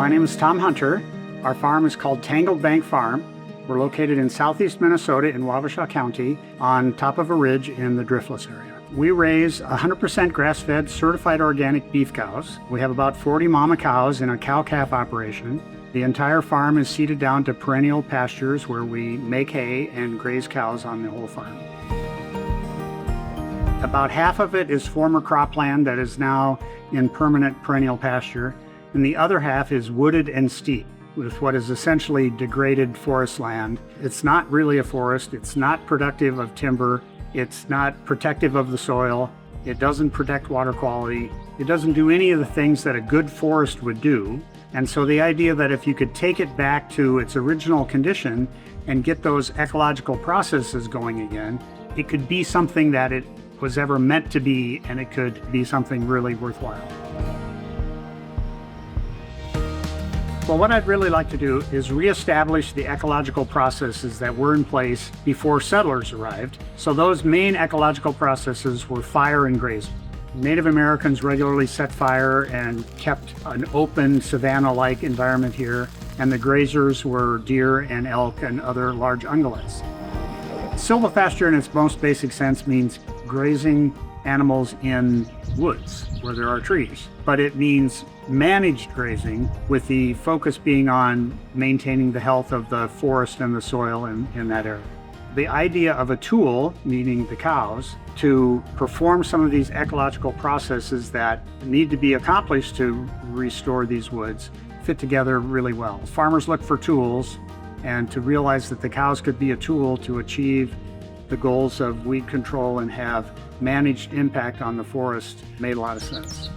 My name is Tom Hunter. Our farm is called Tangled Bank Farm. We're located in southeast Minnesota in Wabasha County on top of a ridge in the Driftless area. We raise 100% grass-fed certified organic beef cows. We have about 40 mama cows in a cow-calf operation. The entire farm is seeded down to perennial pastures where we make hay and graze cows on the whole farm. About half of it is former cropland that is now in permanent perennial pasture, and the other half is wooded and steep with what is essentially degraded forest land. It's not really a forest, it's not productive of timber, it's not protective of the soil, it doesn't protect water quality, it doesn't do any of the things that a good forest would do. And so the idea that if you could take it back to its original condition and get those ecological processes going again, it could be something that it was ever meant to be, and it could be something really worthwhile. Well, what I'd really like to do is reestablish the ecological processes that were in place before settlers arrived. So those main ecological processes were fire and grazing. Native Americans regularly set fire and kept an open savanna-like environment here, and the grazers were deer and elk and other large ungulates. Silvopasture in its most basic sense means grazing animals in woods where there are trees, but it means managed grazing with the focus being on maintaining the health of the forest and the soil in that area. The idea of a tool, meaning the cows, to perform some of these ecological processes that need to be accomplished to restore these woods fit together really well. Farmers look for tools, and to realize that the cows could be a tool to achieve the goals of weed control and have managed impact on the forest made a lot of sense.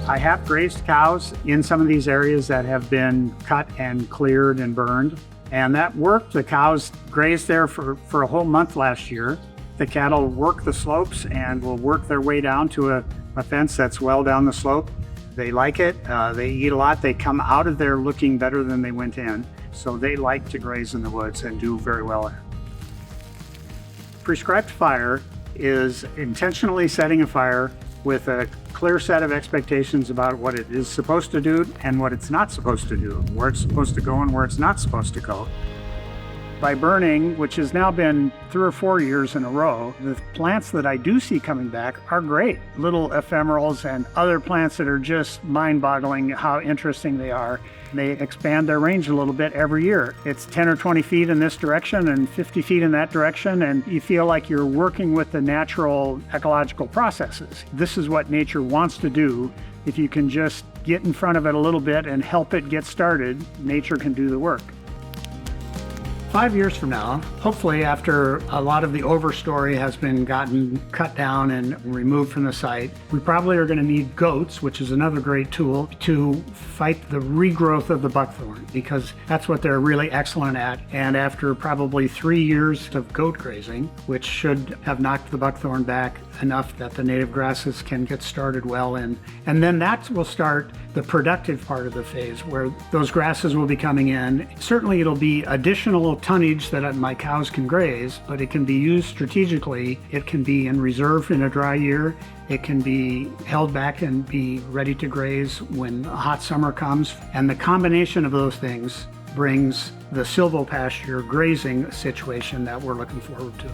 I have grazed cows in some of these areas that have been cut and cleared and burned, and that worked. The cows grazed there for a whole month last year. The cattle work the slopes and will work their way down to a fence that's well down the slope. They like it, they eat a lot, they come out of there looking better than they went in, so they like to graze in the woods and do very well there. Prescribed fire is intentionally setting a fire with a clear set of expectations about what it is supposed to do and what it's not supposed to do, where it's supposed to go and where it's not supposed to go. By burning, which has now been 3 or 4 years in a row, the plants that I do see coming back are great. Little ephemerals and other plants that are just mind-boggling how interesting they are. They expand their range a little bit every year. It's 10 or 20 feet in this direction and 50 feet in that direction, and you feel like you're working with the natural ecological processes. This is what nature wants to do. If you can just get in front of it a little bit and help it get started, nature can do the work. 5 years from now, hopefully after a lot of the overstory has been gotten cut down and removed from the site, we probably are going to need goats, which is another great tool, to fight the regrowth of the buckthorn, because that's what they're really excellent at. And after probably 3 years of goat grazing, which should have knocked the buckthorn back enough that the native grasses can get started well in. And then that will start the productive part of the phase where those grasses will be coming in. Certainly it'll be additional tonnage that my cows can graze, but it can be used strategically. It can be in reserve in a dry year. It can be held back and be ready to graze when a hot summer comes. And the combination of those things brings the silvopasture grazing situation that we're looking forward to.